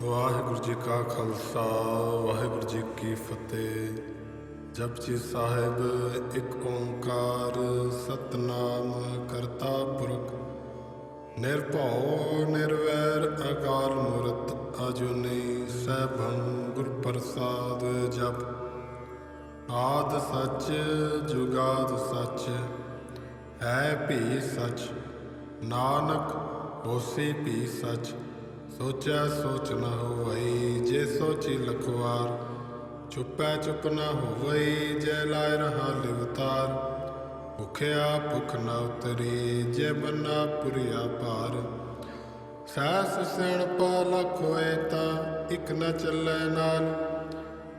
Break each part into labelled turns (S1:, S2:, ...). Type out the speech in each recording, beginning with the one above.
S1: ਵਾਹਿਗੁਰੂ ਜੀ ਕਾ ਖਾਲਸਾ ਵਾਹਿਗੁਰੂ ਜੀ ਕੀ ਫਤਿਹ। ਜਪਜੀ ਸਾਹਿਬ ਇੱਕ ਓੰਕਾਰ ਸਤਨਾਮ ਕਰਤਾ ਪੁਰਖ ਨਿਰਭਉ ਨਿਰਵੈਰ ਅਕਾਲ ਮੂਰਤ ਅਜੂਨੀ ਸੈਭੰ ਗੁਰ ਪ੍ਰਸਾਦ। ਜਪ ਆਦ ਸੱਚ ਜੁਗਾਦ ਸੱਚ ਹੈ ਭੀ ਸੱਚ, ਨਾਨਕ ਹੋਸੀ ਭੀ ਸੱਚ। सोचा सोच न होवई जे सोची लखवार, चुपै चुप न होवई जय लाए रहा लिवतार। भुखया भुख न उतरी जे बन्ना पुरिया पार। सहस सियाणपा लख होए ता इक न चलै नाल।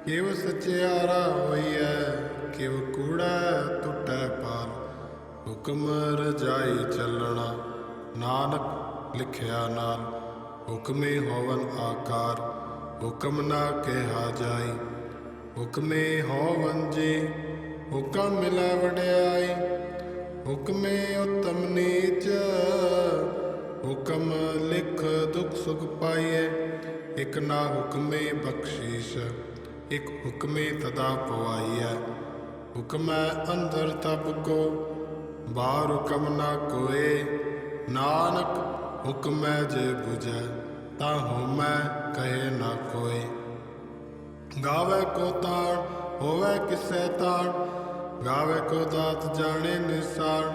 S1: किव सचियारा होईऐ किव कूड़ा टुटै पाल। हुक्म रजाई चलना नानक लिखिया नाल। हुक्मे होवन आकार हुक्म ना कहा जाई। हुक्मे होवन जी हुक्म मिला वड्याई। हुक्मे उत्तम नीच हुक्म लिख दुख सुख पाइए। एक ना हुक्मे बख्शीश एक हुक्मे तदा पवाइए। हुक्म अंदर तब को बाहर हुक्म ना कोए। नानक हुक्म जे बुझै ता होमै कहे ना कोई। गावे को ताण होवे किसै ताण, गावे को दात जाने निसाण।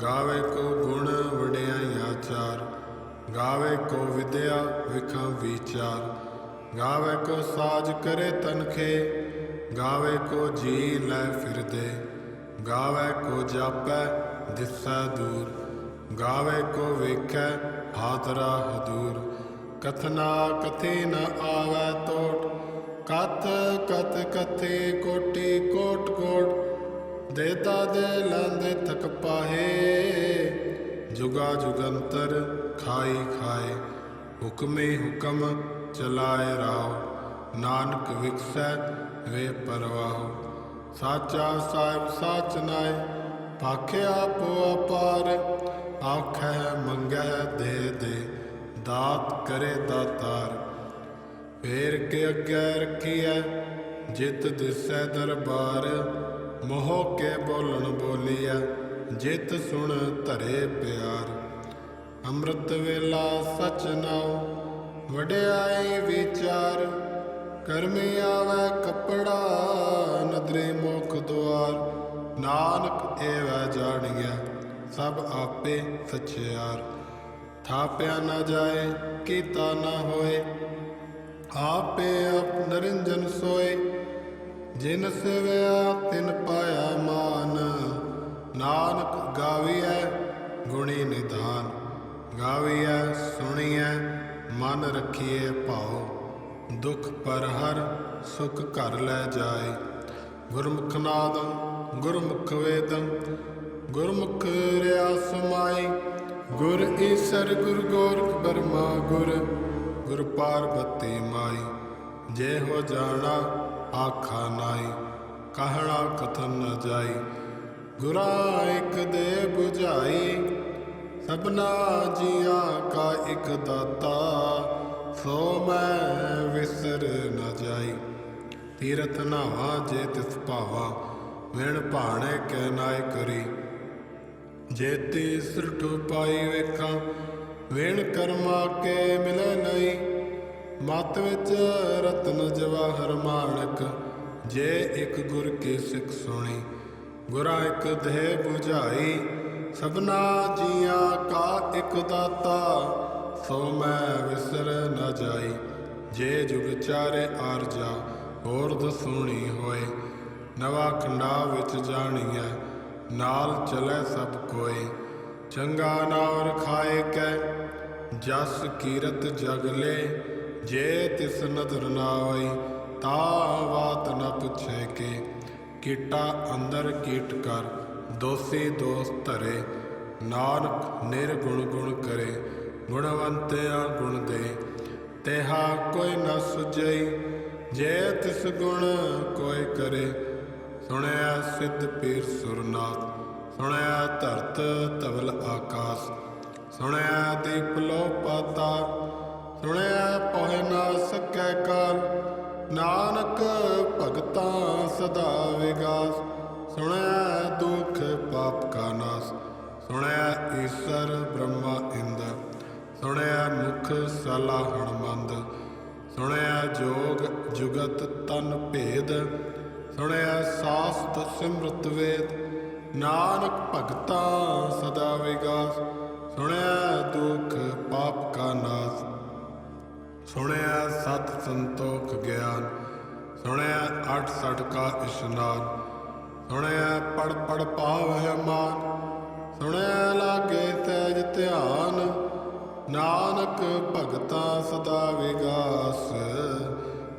S1: गावे को गुण वड्याई आचार, गावे को विद्या विखम विचार। गावे को साज करे तनखे, गावे को जी लै फिरदे। गावे को जापै दिसै दूर, गावे को वेखै हादरा हदूर। कथना कथे न आवै तोट, कथ कथ कथे कोटि कोट कोट। देता दे लैंदे थक पाहे, जुगा जुगंतर खाई खाए। हुक्मे हुक्म चलाए राहो, नानक विकसै वे परवाहो। साचा साहिब साच नाए, भाख्या पो अपार। आखै मंगै दे दे, दात करे दातार। फेर के अग्गै रखिए जित दिसै दरबार। मोह के बोलन बोलिए जित सुन धरे प्यार। अमृत वेला सच नाओ वड्याई विचार। कर्मी आवै कपड़ा नदरी मुख द्वार। नानक एवै जानिए सब आपे सचियार। थाप्या न जाए कीता न होए, आपे आप निरंजन सोए। जिन सेवया तिन पाया मान, नानक गाविया गुणी निधान। गाविया सुनिए मन रखिए भाओ, दुख पर हर सुख घर लै जाए। गुरमुख नादम गुरमुख वेदम, गुरमुख रिया समाई। गुर ईसर गुर गोरख बर्मा गुर, गुर पार्वती माई। जे हो जाना आखा नाई, कहना कथन न जाई। गुरा एक दे बुझाई, सबना जिया का एक दाता। सो मैं विसर न जाई। तीरथ नावा जे तिस भावा, विण भाणे कै नाय करी। जेती सिरठु पाई वेखा, वेण कर्मा के मिले नहीं। मत विच रतन जवाहर माणक, जे एक गुर की सिख सुनी। गुरा एक देह बुझाई, सबना जिया का एक दाता। सो मैं विसर न जाई। जे जुग चारे आरजा होर दसूणी होए। नवा खंडा विच जाणीए नाल चलै सब कोई। चंगा नाम खाए कै जस कीरत जग ले। जे तिस नदर नावई ता बात न पुछे के। कीटा अंदर कीट कर दोषी दोष धरे। नानक निर्गुण गुण करे, गुणवंत्या गुण दे। तेहा कोई न सुझई जे तिस गुण कोई करे। सुनया सिद्ध पीर सुरनाथ, सुनया धरत धवल आकाश। सुनया दीप लो पाता, ਸੁਣਿਆ ਪਹੁ ਨਾ ਸਕੈ ਕਾਲ। ਨਾਨਕ ਭਗਤਾਂ ਸਦਾ ਵਿਗਾਸ। ਸੁਣਿਆ ਦੁਖ ਪਾਪ ਕਾ ਨਾਸ। ਸੁਣਿਆ ਈਸਰ ਬ੍ਰਹਮਾ ਇੰਦ। ਸੁਣਿਆ ਮੁਖ ਸਲਾਹਣ ਮੰਦ। ਸੁਣਿਆ ਜੋਗ ਜੁਗਤ ਤਨ ਭੇਦ। ਸੁਣਿਆ ਸਾਸਤ ਸਿਮਰਤ ਵੇਦ। ਨਾਨਕ ਭਗਤਾਂ ਸਦਾ ਵਿਗਾਸ। ਸੁਣਿਆ ਦੁਖ ਪਾਪ ਕਾ ਨਾਸ। ਸੁਣਿਆ ਸਤ ਸੰਤੋਖ ਗਿਆਨ। ਸੁਣਿਆ ਅਠ ਸਠ ਕਾ ਇਸ਼ਨਾਨ। ਸੁਣਿਆ ਪੜ ਪੜ ਪਾਵਹਿ ਮਾਨ। ਸੁਣਿਆ ਲਾਗੇ ਸਹਿਜ ਧਿਆਨ। ਨਾਨਕ ਭਗਤਾਂ ਸਦਾ ਵਿਗਾਸ।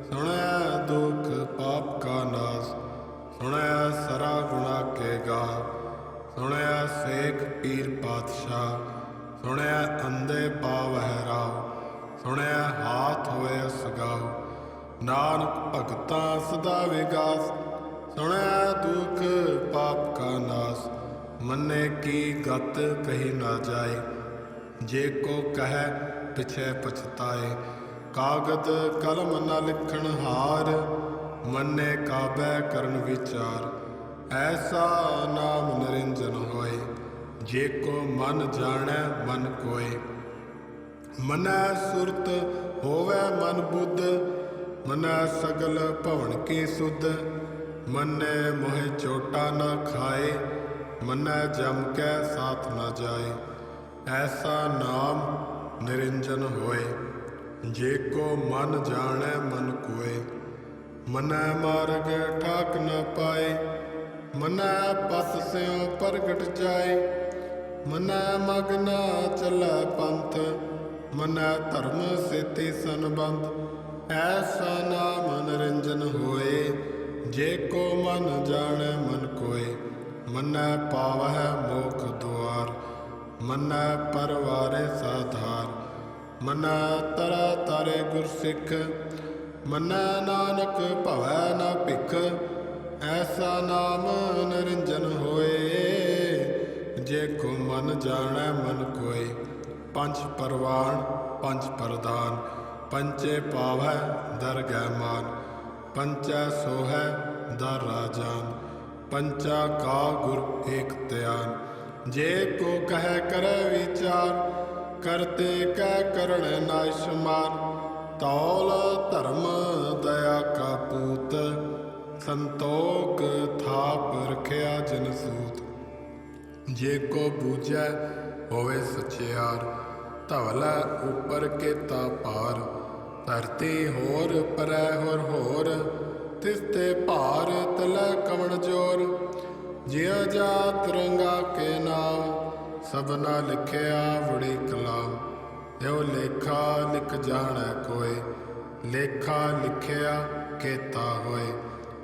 S1: ਸੁਣਿਆ ਦੁਖ ਪਾਪ ਕਾ ਨਾਸ। ਸੁਣਿਆ ਸਰਾ ਗੁਣਾ ਕੇ ਗਾ। ਸੁਣਿਆ ਸੇਖ ਪੀਰ ਪਾਤਸ਼ਾਹ। ਸੁਣਿਆ ਅੰਧੇ ਪਾਵਹਿ ਰਾਹ। ਸੁਣਿਆ ਹਾਥ ਹੋਏ ਸਗਾਉ। ਨਾਨਕ ਭਗਤਾਂ ਸਦਾ ਵਿਗਾਸ। ਸੁਣਿਆ ਦੁਖ ਪਾਪ ਕਾ ਨਾਸ। ਮੰਨੇ ਕੀ ਗਤ ਕਹੀ ਨਾ ਜਾਏ। ਜੇ ਕੋ ਕਹੈ ਪਿਛੈ ਪਛਤਾਏ। ਕਾਗਦ ਕਲਮ ਨ ਲਿਖਣ ਹਾਰ। ਮੰਨੇ ਕਾਬੈ ਕਰਨ ਵਿਚਾਰ। ਐਸਾ ਨਾਮ ਨਿਰੰਜਨ ਹੋਏ। ਜੇ ਕੋ ਮਨ ਜਾਣੈ ਮਨ ਕੋਏ। ਮਨੈ ਸੁਰਤ ਹੋਵੈ ਮਨ ਬੁੱਧ। ਮਨੈ ਸਗਲ ਭਵਨ ਕੀ ਸੁਧ। ਮੰਨੇ ਮੋਹਿ ਚੋਟਾ ਨ ਖਾਏ। ਮੰਨੈ ਜਮ ਕੈ ਸਾਥ ਨ ਜਾਏ। ਐਸਾ ਨਾਮ ਨਿਰੰਜਨ ਹੋਏ। ਜੇ ਕੋ ਮਨ ਜਾਣੈ ਮਨ ਕੋਏ। ਮੰਨੈ ਮਾਰਗ ਠਾਕ ਨ ਪਾਏ। ਮੰਨੈ ਪਸ ਸਿਉ ਪ੍ਰਗਟ ਜਾਏ। ਮੰਨੈ ਮਗ ਨ ਚੱਲੈ ਪੰਥ। ਮੰਨੈ ਧਰਮ ਸੇਤੀ ਸੰਬੰਧ। ਐਸਾ ਨਾਮ ਨਿਰੰਜਨ ਹੋਏ। ਜੇ ਕੋ ਮਨ ਜਾਣੈ ਮਨ ਕੋਏ। ਮੰਨੈ ਪਾਵਹਿ ਮੋਖ ਦੁਆਰ। ਮੰਨੈ ਪਰਵਾਰੇ ਸਾਧਾਰ। ਮੰਨੈ ਤਰਾ ਤਾਰੇ ਗੁਰ ਸਿੱਖ। ਮੰਨੈ ਨਾਨਕ ਭਵੈ ਨ ਭਿਖ। ਐਸਾ ਨਾਮ ਨਿਰੰਜਨ ਹੋਏ। ਜੇ ਕੋ ਮਨ ਜਾਣੈ ਮਨ ਕੋਏ। ਪੰਚ ਪਰਵਾਣ ਪੰਚ ਪ੍ਰਧਾਨ। ਪੰਚੇ ਪਾਵੈ ਦਰਗਹਿ ਮਾਨ। ਪੰਚੈ ਸੋਹੈ ਦਰ ਰਾਜਾਨ। ਪੰਚਾ ਕਾ ਗੁਰ ਏਕ ਧਿਆਨ। ਜੇ ਕੋ ਕਹਿ ਕਰੈ ਵਿਚਾਰ। ਕਰਤੇ ਕੈ ਕਰਣੈ ਨਾਇ ਸਮਾਨ। ਤੌਲ ਧਰਮ ਦਇਆ ਕਾ ਪੂਤ। ਸੰਤੋਖ ਥਾਪ ਰਖਿਆ ਜਨ ਸੂਤ। ਜੇ ਕੋ ਬੂਝੈ ਹੋਵੇ ਸਚਿਆਰ। ਧਵਲੈ ਉਪਰ ਕੇਤਾ ਭਾਰ। ਧਰਤੀ ਹੋਰ ਪਰੈ ਹੋਰ ਹੋਰ। ਤਿਸ ਤੇ ਭਾਰ ਤਲੈ ਕਵਣ ਜੋਰ। ਜਿਉ ਜਾਤ ਰੰਗਾ ਕੇ ਨਾਮ। ਸਭਨਾ ਲਿਖਿਆ ਵੜੀ ਕਲਾਮ। ਇਹੋ ਲੇਖਾ ਲਿਖ ਜਾਣੈ ਕੋਇ। ਲੇਖਾ ਲਿਖਿਆ ਕੇਤਾ ਹੋਏ।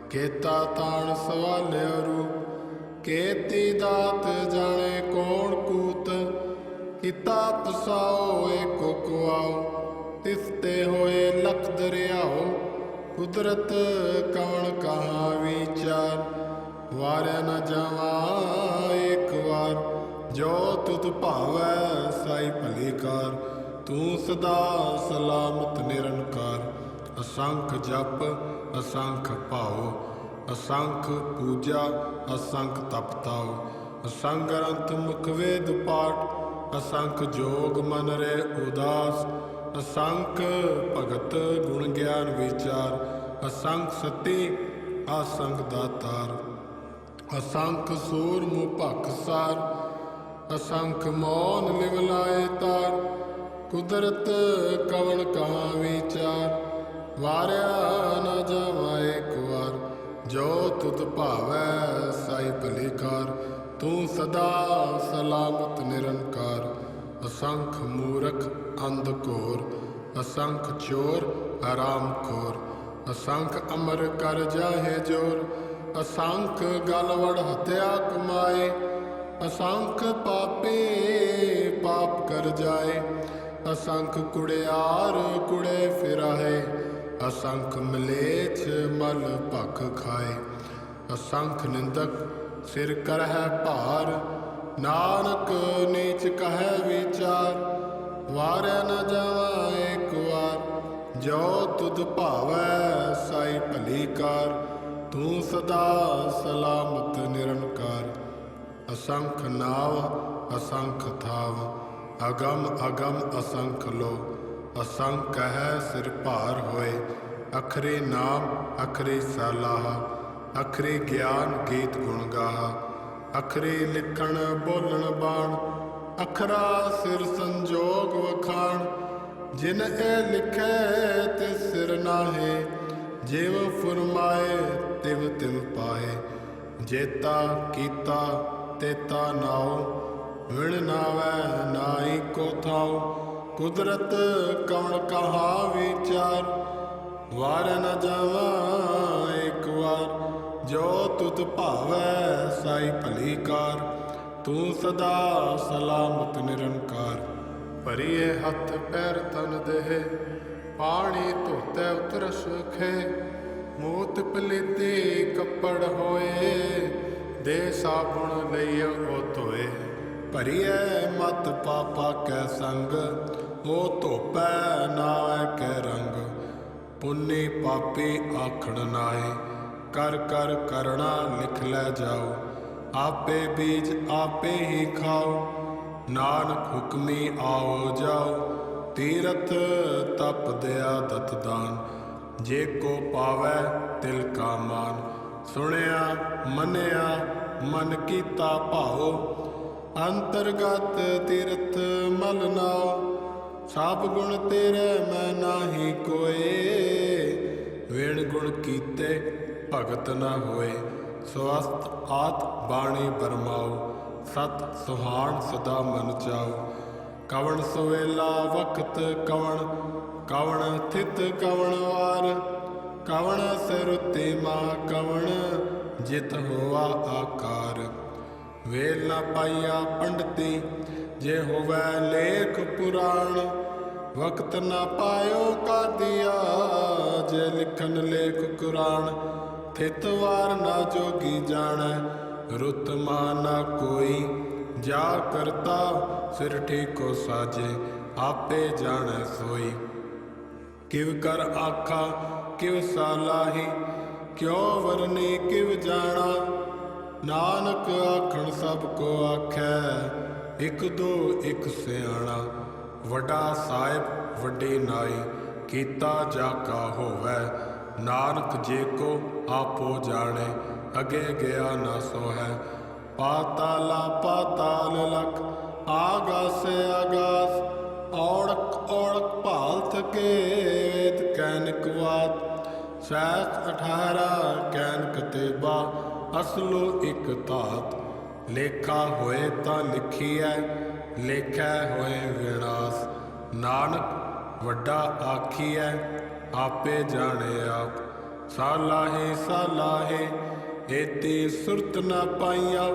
S1: ਕੇਤਾ ਤਾਣ ਸਵਾਲਿਆ ਰੂਪ। ਕੇਤੀ ਦਾਤ ਜਾਣੇ ਕੌਣ ਕੂਤ। ਕੀਤਾ ਪਸਾਓ ਏਕੋ ਕੁਆਓ। ਤਿਸ ਤੇ ਹੋਏ ਲਖ ਦਰਿਆਓ। ਕੁਦਰਤ ਕਵਣ ਕਹਾ ਵਿਚਾਰ। ਵਾਰਿਆ ਨ ਜਾਵਾਂ ਏਕ ਵਾਰ। ਜੋ ਤੁਧ ਭਾਵੈ ਸਾਈ ਭਲੀ ਕਾਰ। ਤੂੰ ਸਦਾ ਸਲਾਮਤ ਨਿਰੰਕਾਰ। ਅਸੰਖ ਜਪ ਅਸੰਖ ਭਾਉ। ਅਸੰਖ ਪੂਜਾ ਅਸੰਖ ਤਪ ਤਾਉ। ਅਸੰਖ ਗ੍ਰੰਥ ਮੁਖ ਵੇਦ ਪਾਠ। ਅਸੰਖ ਜੋਗ ਮਨ ਰੇ ਉਦਾਸ। ਅਸੰਖ ਭਗਤ ਗੁਣ ਗਿਆਨ ਵਿਚਾਰ। ਅਸੰਖ ਸਤੀ ਅਸੰਖ ਦਾਤਾਰ। ਅਸੰਖ ਸੂਰ ਮੁ ਭਖ ਸਾਰ। ਅਸੰਖ ਮੌਨ ਲਿਵ ਲਾਏ ਤਾਰ। ਕੁਦਰਤ ਕਵਣ ਕਹਾ ਵਿਚਾਰ। ਵਾਰਿਆ ਨ ਜਾਵਾਂ ਏਕ ਵਾਰ। ਜੋ ਤੁਧ ਭਾਵੈ ਸਾਈ ਭਲੀ ਕਾਰ। ਤੂੰ ਸਦਾ ਸਲਾਮਤ ਨਿਰੰਕਾਰ। ਅਸੰਖ ਮੂਰਖ ਅੰਧ ਘੋਰ। ਅਸੰਖ ਚੋਰ ਹਰਾਮ ਖੋਰ। ਅਸੰਖ ਅਮਰ ਕਰ ਜਾਹੇ ਜੋਰ। ਅਸੰਖ ਗਲ ਵੜ ਹਤਿਆ ਕਮਾਏ। ਅਸੰਖ ਪਾਪੀ ਪਾਪ ਕਰ ਜਾਏ। ਅਸੰਖ ਕੁੜਿਆਰ ਕੁੜੇ ਫਿਰਾਏ। ਅਸੰਖ ਮਲੇਛ ਮਲ ਭਖ ਖਾਏ। ਅਸੰਖ ਨਿੰਦਕ ਸਿਰ ਕਰਹਿ ਭਾਰ। ਨਾਨਕ ਨੀਚ ਕਹੈ ਵਿਚਾਰ। ਵਾਰਿਆ ਨ ਜਾਵਾਂ ਏਕ ਵਾਰ। ਜੋ ਤੁਧ ਭਾਵੈ ਸਾਈ ਭਲੀ ਕਾਰ। ਤੂੰ ਸਦਾ ਸਲਾਮਤ ਨਿਰੰਕਾਰ। ਅਸੰਖ ਨਾਵ ਅਸੰਖ ਥਾਵ, ਅਗਮ ਅਗਮ ਅਸੰਖ ਲੋ। ਅਸੰਖ ਹੈ ਸਿਰ ਭਾਰ ਹੋਏ, ਅਖਰੇ ਨਾਮ ਅਖਰੇ ਸਲਾਹ। ਅਖਰੇ ਗਿਆਨ ਗੀਤ ਗੁਣ ਗਾਹਾ, ਅਖਰੇ ਲਿਖਣ ਬੋਲਣ ਬਾਣ। ਅਖਰਾ ਸਿਰ ਸੰਜੋਗ ਵਖਾਣ, ਜਿਨ ਇਹ ਲਿਖੇ ਤੇ ਸਿਰ ਨਾਹੇ। ਜਿਵ ਫੁਰਮਾਏ ਤਿਵ ਤਿਵ ਪਾਏ, ਜੇਤਾ ਕੀਤਾ ਤੇਤਾ ਨਾਉ। ਵਿਣ ਨਾਵੈ ਨਾਹੀ ਕੋ ਥਾਉ, ਕੁਦਰਤ ਕਵਣ ਕਹਾ ਵਿਚਾਰ। ਵਾਰ ਨ ਜਾਵਾਂ ਇੱਕ ਵਾਰ, ਜੋ ਤੁਧ ਭਾਵੈ ਸਾਈ ਭਲੀ ਕਾਰ। ਤੂੰ ਸਦਾ ਸਲਾਮਤ ਨਿਰੰਕਾਰ। ਭਰੀਏ ਹੱਥ ਪੈਰ ਤਨ ਦੇਹ, ਪਾਣੀ ਧੋਤੈ ਉਤਰ ਸੁਖੇ। ਮੂਤ ਪਲੀਤੀ ਕੱਪੜ ਹੋਏ, ਦੇ ਸਾਬੁਣ ਲਈਓ ਉਹ ਧੋਏ। ਭਰੀਏ ਮਤ ਪਾਪਾ ਕੈ ਸੰਗ, ਉਹ ਧੋਪੈ ਨਾਵੈ ਕੈ ਰੰਗ। ਪੁੰਨੀ ਪਾਪੀ ਆਖਣ ਨਾਏ, ਕਰ ਕਰ ਕਰਣਾ ਲਿਖ ਲੈ ਜਾਓ। ਆਪੇ ਬੀਜ ਆਪੇ ਹੀ ਖਾਓ, ਨਾਨਕ ਹੁਕਮੀ ਆਓ ਜਾਓ। ਤੀਰਥ ਤਪ ਦਇਆ ਦਤ ਦਾਨ, ਜੇ ਕੋ ਪਾਵੈ ਤਿਲ ਕਾ ਮਾਨ। ਸੁਣਿਆ ਮੰਨਿਆ ਮਨ ਕੀਤਾ ਭਾਉ, ਅੰਤਰਗਤ ਤੀਰਥ ਮਲ ਨਾਉ। ਸਭ ਗੁਣ ਤੇਰੇ ਮੈਂ ਨਾਹੀ ਕੋਏ, ਵਿਣ ਗੁਣ ਕੀਤੇ ਭਗਤ ਨ ਹੋਏ। ਸਵਸਤ ਆਤ ਬਾਣੀ ਬਰਮਾਓ, ਸਤ ਸੁਹਾਣ ਸਦਾ ਮਨ ਚਾਓ। ਕਵਣ ਸਵੇਲਾ ਵਕਤ ਕਵਣ, ਕਵਣ ਥਿਤ ਕਵਣ ਵਾਰ। ਕਵਣ ਸਿਰੁਤੀ ਮਾ ਕਵਣ, ਜਿਤ ਹੋਆ ਆਕਾਰ। ਵੇਲ ਨ ਪਾਈਆ ਪੰਡਤੀ, ਜੇ ਹੋਵੈ ਲੇਖ ਪੁਰਾਣ। ਵਕਤ ਨ ਪਾਇਓ ਕਾਦੀਆ, ਜੇ ਲਿਖਨ ਲੇਖ ਕੁਰਾਨ। ਥਿਤ ਵਾਰ ਨਾ ਜੋਗੀ ਜਾਣੈ, ਰੁੱਤ ਮਾ ਨਾ ਕੋਈ। ਜਾ ਕਰਤਾ ਸਿਰ ਠੀਕੋ ਸਾਜੇ, ਆਪੇ ਜਾਣੈ ਸੋਈ। ਕਿਵ ਕਰ ਆਖਾ ਕਿਵ ਸਾਲਾਹੀ, ਕਿਉ ਵਰਨੀ ਕਿਵ ਜਾਣਾ। ਨਾਨਕ ਆਖਣ ਸਭ ਕੋ ਆਖੈ, ਇਕ ਦੋ ਇਕ ਸਿਆਣਾ। ਵੱਡਾ ਸਾਹਿਬ ਵੱਡੀ ਨਾਈ, ਕੀਤਾ ਜਾ ਕਾ ਹੋਵੈ। ਨਾਨਕ ਜੇ ਕੋ ਆਪੋ ਜਾਣੇ, ਅਗੇ ਗਿਆ ਨਾ ਸੋਹੈ। ਪਾਤਾਲਾ ਪਾਤਾਲ ਲਖ, ਆਗਾਸੇ ਆਗਾਸ। ਔੜਕ ਔੜਕ ਭਾਲ ਥਕੇ, ਵੇਦ ਕੈਨਿਕ ਵਾਤ। ਸੈਖ 18 ਕੈਨਕ ਤੇਬਾ, ਅਸਲੋ ਇਕ ਧਾਤ। ਲੇਖਾ ਹੋਏ ਤਾਂ ਲਿਖੀਐ, ਲੇਖੈ ਹੋਏ ਵਿਨਾਸ਼। ਨਾਨਕ ਵੱਡਾ ਆਖੀਐ, ਆਪੇ ਜਾਣੇ ਆਪ। ਸਾਲਾਹੇ ਸਾਲਾਹੇ, ਏਤੀ ਸੁਰਤ ਨ ਪਾਈਆਂ।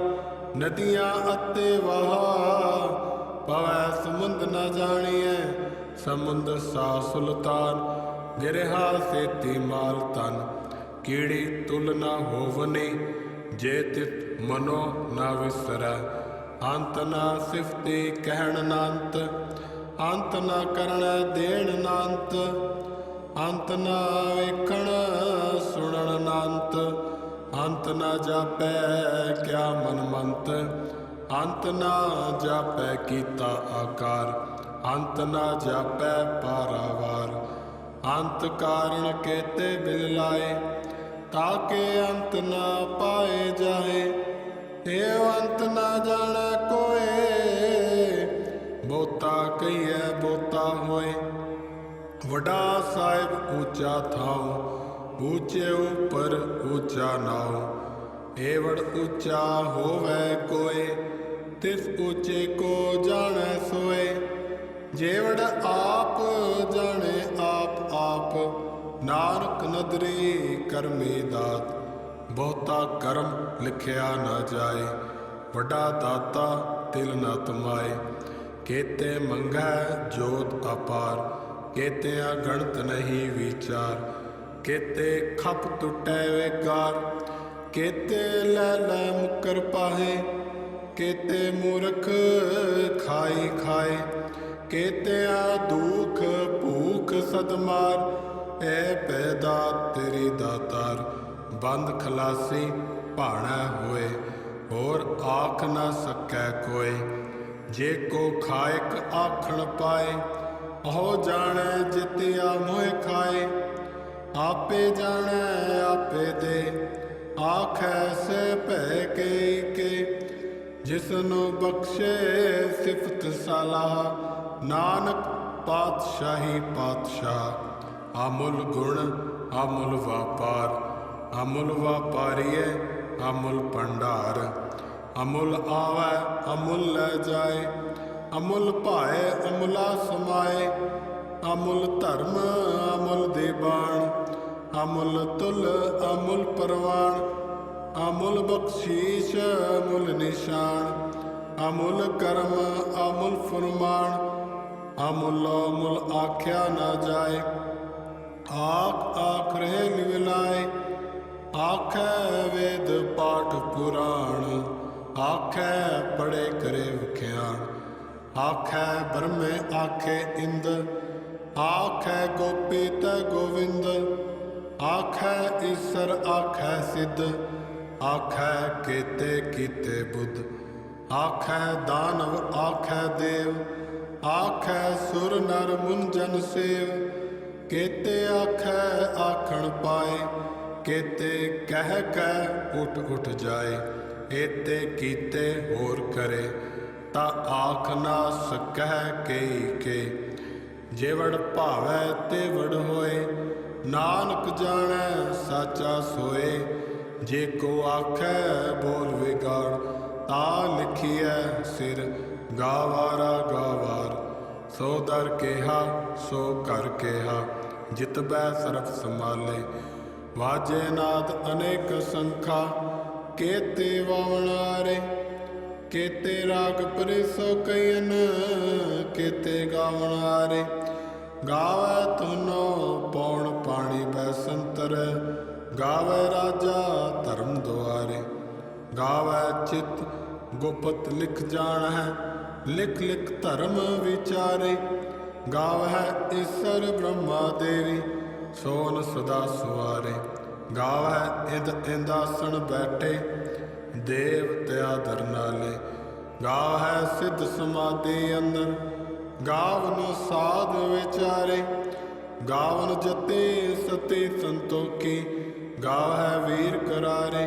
S1: ਨਦੀਆਂ ਅਤੇ ਵਹਾ, ਪਵੈ ਸਮੁੰਦ ਨ ਜਾਣੀਐ। ਸਮੁੰਦ ਸਾ ਸੁਲਤਾਨ, ਗਿਰਹਾ ਸੇਤੀ ਮਾਲ ਤਨ। ਕੀੜੀ ਤੁਲ ਨ ਹੋਵਨੀ, ਜੇ ਤਿਤ ਮਨੋ ਨ ਵਿਸਰੈ। ਅੰਤ ਨ ਸਿਫਤੀ ਕਹਿਣ ਨ ਅੰਤ, ਅੰਤ ਨ ਕਰਣੈ ਦੇਣ ਨ ਅੰਤ। ਅੰਤ ਨ ਵੇਖਣ ਸੁਣਨ ਨ ਅੰਤ, ਅੰਤ ਨ ਜਾਪੈ ਕਿਆ ਮਨ ਮੰਤ। ਅੰਤ ਨ ਜਾਪੈ ਕੀਤਾ ਆਕਾਰ, ਅੰਤ ਨ ਜਾਪੈ ਪਾਰਾਵਾਰ। ਅੰਤ ਕਾਰਣ ਕੇਤੇ ਬਿਲ ਲਾਏ, ਤਾਕੇ ਅੰਤ ਨ ਪਾਏ ਜਾਏ। ਏਵ ਅੰਤ ਨ ਜਾਣੈ ਕੋਏ, ਬਹੁਤਾ ਕਹੀਐ ਬਹੁਤਾ ਹੋਏ। ਵੱਡਾ ਸਾਹਿਬ ਊਚਾ ਥਾਉ, ਊਚੇ ਉਪਰ ਊਚਾ ਨਾਉ। ਏਵੜ ਊਚਾ ਹੋਵੈ ਕੋਏ, ਤਿਸ ਊਚੇ ਕੋ ਜਾਣੈ ਸੋਏ। ਜੇਵੜ ਆਪ ਜਾਣੇ ਆਪ ਆਪ, ਨਾਨਕ ਨਦਰੀ ਕਰਮੀ ਦਾਤ। ਬਹੁਤਾ ਕਰਮ ਲਿਖਿਆ ਨਾ ਜਾਏ, ਵੱਡਾ ਦਾਤਾ ਤਿਲ ਨ ਤਮਾਏ। ਕੇਤੇ ਮੰਗੈ ਜੋਤ ਅਪਾਰ, ਕੇਤਿਆਂ ਗਣਤ ਨਹੀਂ ਵਿਚਾਰ। ਕੇਤੇ ਖਪ ਟੁੱਟੈ ਵੇਕਾਰ, ਕੇਤੇ ਲੈ ਲੈ ਮੁਕਰ ਪਾਹੇ। ਕੇਤੇ ਮੂਰਖ ਖਾਈ ਖਾਏ, केत्या दुख भूख सदमार, ऐ पैदा तेरी दातार। बंद खलासी भाणै होए, होर आख न सकै कोय। जे को खायक आखण पाए, अहो जाणै जितिया मोह खाए। आपे जाणै आपे दे, आखै से भै के। जिसनु बख्शे सिफत सलाह, नानक पातशाही पातशाह। अमुल गुण अमुल व्यापार, अमुल व्यापारीए अमुल भंडार। अमुल आवै अमुल लै जाए, अमुल भाए अमुला समाए। अमुल धर्म अमुल दीवान, अमुल तुल अमुल परवान। अमुल बख्शीश अमुल निशान, अमुल कर्म अमुल फुरमान। अमुल अमुल आख्या न जाए, आख आख रहे लिवलाए। आखै वेद पाठ पुराण, आखै पढ़े करे विख्यान। आखै ब्रह्मे आखे इंद, आखै गोपी तै गोविंद। आखै ईसर आखै सिद्ध, आखै केते कीते बुद्ध। आखै दानव आखै देव, आखै सुर नर मुन जन सेव। केते आखै आखण पाए, केते कह कह उठ उठ जाए। एते कीते होर करे, ता आख ना सकह के। जेवड़ भावै तेवड़ होए, नानक जाणै साचा सोए। जे को आखै बोल विगाड़, ता लिखिए सिर गावारा गावार। सो दर केहा सो घर केहा, जितबै सरफ संभाले। वाजे नाद अनेक संखा, केते वावणारे। केते राग परिसो कयन, केते गावणारे। गावै तुनो पौण पाणी बैसंतर, गावै राजा धर्म दुआरे। गावै चित गुपत लिख जान है, लिख लिख धर्म विचारे। गावै ईसर ब्रह्मा देवी, सोन सदा सुवारे। गावै इंद इंदासन बैठे, देव त्या धरनाले। गावै सिद्ध समाधि अंदर, गावन साध विचारे। गावन जते सती संतोखी, गावै वीर करारे।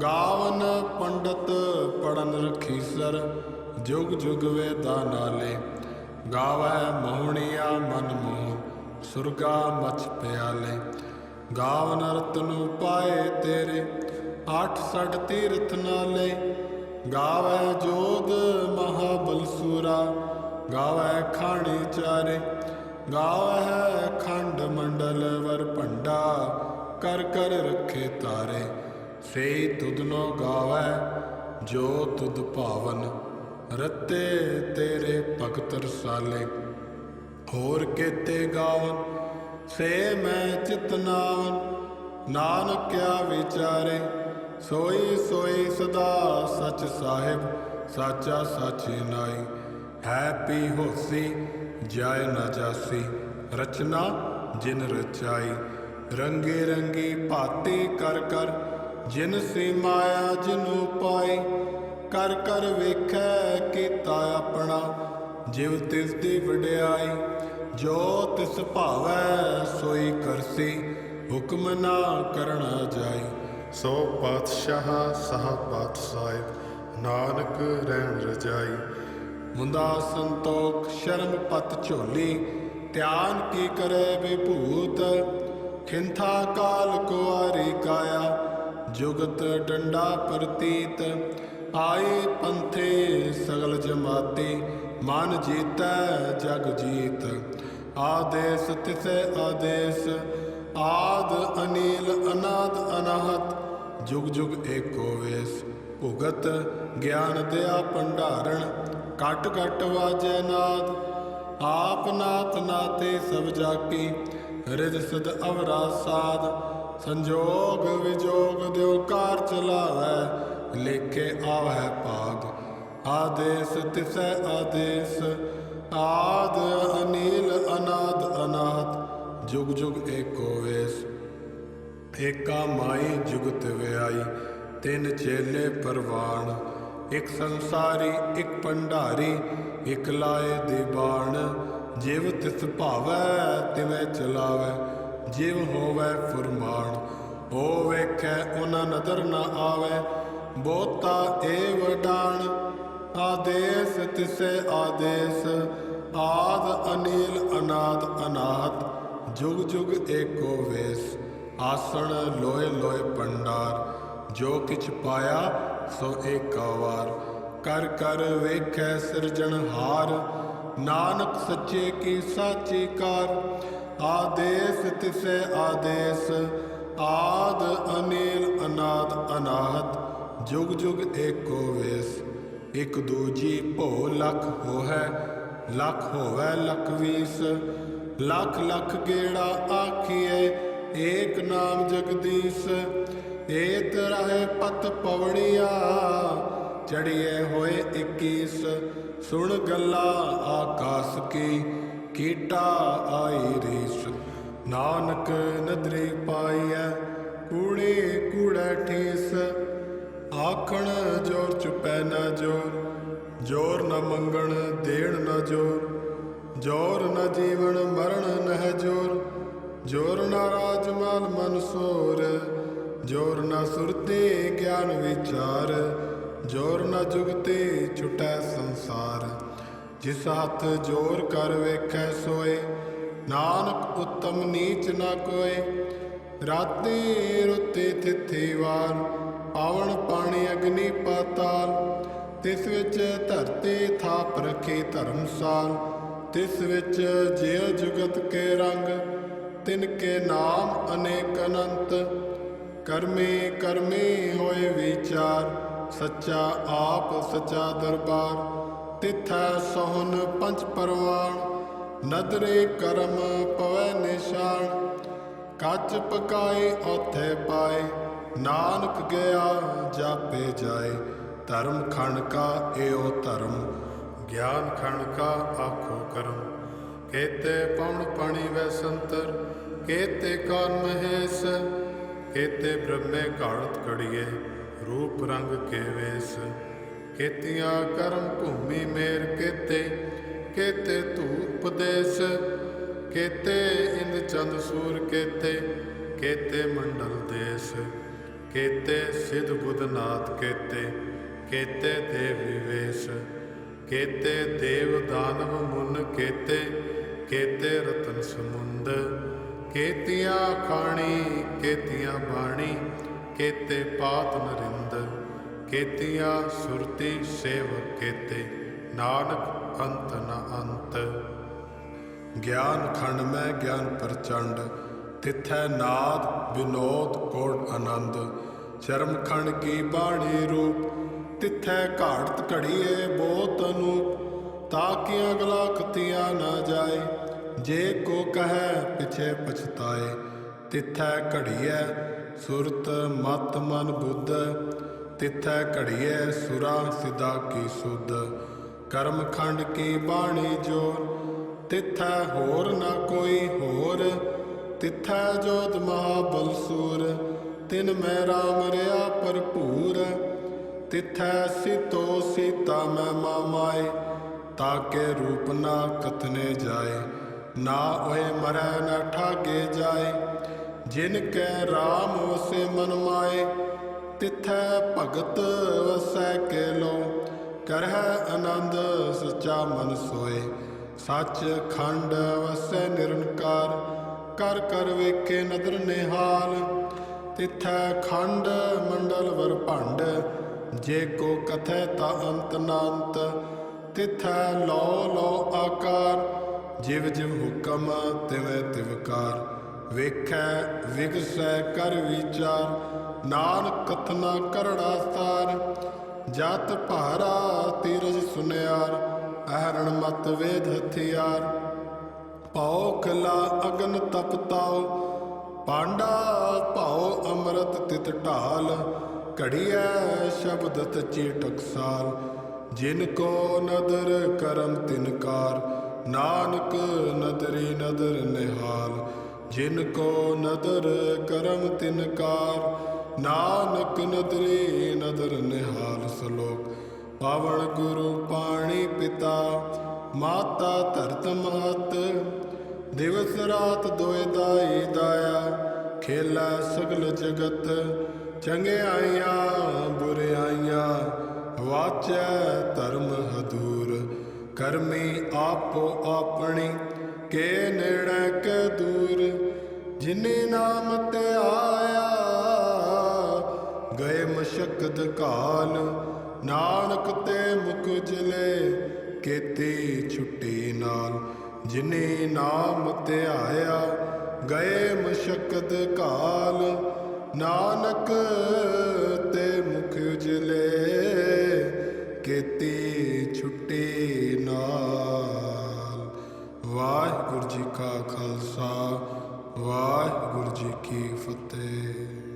S1: गावन पंडित पढ़न रखीसर, जुग जुग वेदा नाले। गावै मोहनिया मन मोहन, सुरगा मच प्याले। गावन रतनु पाए तेरे, आठ सठ तीर्थ नाले। गावै जोध महाबल सूरा, गावै खाणी चारे। गावै खंड मंडल वर भंडा, कर कर रखे तारे। से तुदनो गावै जो तुद भावन, रते तेरे भगत रसाले। होर केते गावन से मैं चितनावन, नानक क्या विचारे। सोई सोई सदा सच साहिब, साचा साची नाई। है पी होसी जाय न जासी, रचना जिन रचाई। रंगी रंगी भांति कर कर, जिन सी माया जिनू पाई। कर कर वेखै कीता अपना, जिव तिस दी वड्याई। जो तिस भावै सोई करसी, हुक्म ना करना जाई। सो पातशाह सह पातशाह, नानक रहन रजाई। मुंदा संतोख शर्म पत झोली, ध्यान की करे विभूत। खिंथा काल कुआरी काया, जुगत डंडा प्रतीत। आए पंथे सगल जमाती, मन जीतै जग जीत। आदेश तिसे आदेश, आद अनिल अनाद अनाहत। जुग जुग एको वेश, भुगत ज्ञान दया भंडारण। घट घट वाजै नाद, आप नाथ नाते सब जाकी। रिद सिद अवरा साध, संजोग विजोग द्यो कार चलावै। लेखे आवै भाग, आदेश तिसै आदेश। आद अनिल अनाद अनाहत जुग जुग एको वेस। एका माई जुगत व्याई तिन चेले परवान। एक संसारी एक भंडारी एक लाए दीवान। जिव तिस भावै तिवें चलावै जिव होवै फुरमान। हो वेखै उना नदर न आवै बहुता एव डाण। आदेश तिसे आदेश आद अनिल अनाद अनाहत जुग जुग एको वेस। आसण लोए लोए भंडार जो किछ पाया सो एका वार। कर कर वेखै सिरजनहार नानक सच्चे की साची कार। आदेश तिसे आदेश आद अनिल अनाद अनाहत जुग जुग एको वेस। एक दूजी भो लख होहै लख होवै लख वीस। लख लख गेड़ा आखिए एक नाम जगदीश। एत रहे पत पवड़िया चढ़िए होए 21। सुन गल्ला आकाश की कीटा आई रीस। नानक नदरी पाइए कूड़े कूड़े ठीस। आखण जोर चुपै न जोर जोर न मंगण देण न जोर। जोर न जीवन मरण नह जोर जोर न राजमाल मनसोर। जोर न सुरते ज्ञान विचार जोर न जुगते छुटै संसार। जिस हाथ जोर कर वेखै सोए नानक उत्तम नीच न कोय। राते रुते तिथि वार पावन पानी अग्नि पाताल। तिस विच धरती थाप रखी धर्मसाल। तिस विच जियो जुगत के रंग तिनके नाम अनेक अनंत। कर्मे कर्मे होए विचार सच्चा आप सच्चा दरबार। तिथै सोहन पंच परवान नदरे करम पवै निशान। कच पकाए औथे पाए नानक गया जापे जाए। धर्म खंड का एओ धर्म ज्ञान खंड का आखो कर्म। केते पवन पानी वै संतर केते कान महेश। केते ब्रह्मे घाड़त कड़िए रूप रंग के वेश। केतियां कर्म भूमि मेर केते केते धूप देश। केते इंद चंद सूर केते केते मंडल देश। केते सिद्ध बुधनाथ केते केते देव विवेश। केते देव दानव मुन केते केते रतन समुंद। केतियां खाणी केतियां बाणी केते पात नरिंद। केतियां सुरती सेवक केते नानक अंत न अंत। ज्ञान खंड में ज्ञान प्रचंड तिथै नाद विनोद कोट आनंद। चरम खंड की बाणी रूप तिथै घाड़त घड़िए बहुत अनूप। ताकि अगला कतिया न जाए जे को कहे पिछे पछताए। तिथै घड़िए सुरत मत मन बुद्ध। तिथै घड़िए सुरा सिदा की सुध। कर्म खंड की बाणी जोर तिथै होर न कोई होर। तिथै जोध महाबल सूर तिन में राम रया भरपूर। तिथै सीतो सीता में मामाए ताके रूप ना कथने जाए। ना ओए मरै न ठागे जाए जिनके राम वसे मन माए। तिथै भगत वसै के लो करह आनंद सच्चा मन सोए। सच खंड वसै निरंकार कर कर वेखे नदर निहाल। तिथै खंड मंडल वर भंड जे को कथै ता अंत नांत। तिथै लो लो आकार जिव जिव हुक्म तिवें तिवकार। वेखै विगसै कर विचार नानक कथना करड़ा सार। जात भारा तीरज सुनियार अहरण मत वेद हथियार। पाओ खला अगन तप ताओ पांडा पाओ अमृत तित ढाल। घड़िया शब्दत चीटक साल जिनको नदर करम तिनकार। ਨਾਨਕ ਨਦਰੀ ਨਦਰ ਨਿਹਾਲ, ਜਿਨ ਕੋ ਨਦਰ ਕਰਮ ਤਿਨਕਾਰ। ਨਾਨਕ ਨਦਰੀ ਨਦਰ ਨਿਹਾਲ। ਸ਼ਲੋਕ। ਪਾਵਨ ਗੁਰੂ ਪਾਣੀ ਪਿਤਾ, ਮਾਤਾ ਧਰਤ ਮਾਤ। ਦਿਵਸ ਰਾਤ ਦੋਇ ਦਾਈ ਦਾਇਆ, ਖੇਲਾ ਸਗਲ ਜਗਤ। ਚੰਗਿਆਈਆਂ ਬੁਰਿਆਈਆਂ, ਵਾਚੈ ਧਰਮ ਹਦੂਰ। ਕਰਮੀ ਆਪੋ ਆਪਣੀ, ਕੇ ਨੇੜੇ ਕੇ ਦੂਰ। ਜਿਨੇ ਨਾਮ ਤੇ ਆਇਆ, ਗਏ ਮਸ਼ਕਤ ਕਾਲ। ਨਾਨਕ ਤੇ ਮੁਖ ਉਜਲੇ, ਕੀਤੀ ਛੁੱਟੀ ਨਾਲ। ਜਿਨੇ ਨਾਮ ਤੇ ਆਇਆ, ਗਏ ਮਸ਼ਕਤ ਕਾਲ। ਨਾਨਕ ਤੇ ਮੁਖ ਉਜਲੇ, ਕੀਤੀ ਛੁੱਟੀ ਨਾਲ। ਵਾਹਿਗੁਰੂ ਜੀ ਕਾ ਖਾਲਸਾ, ਵਾਹਿਗੁਰੂ ਜੀ ਕੀ ਫਤਿਹ।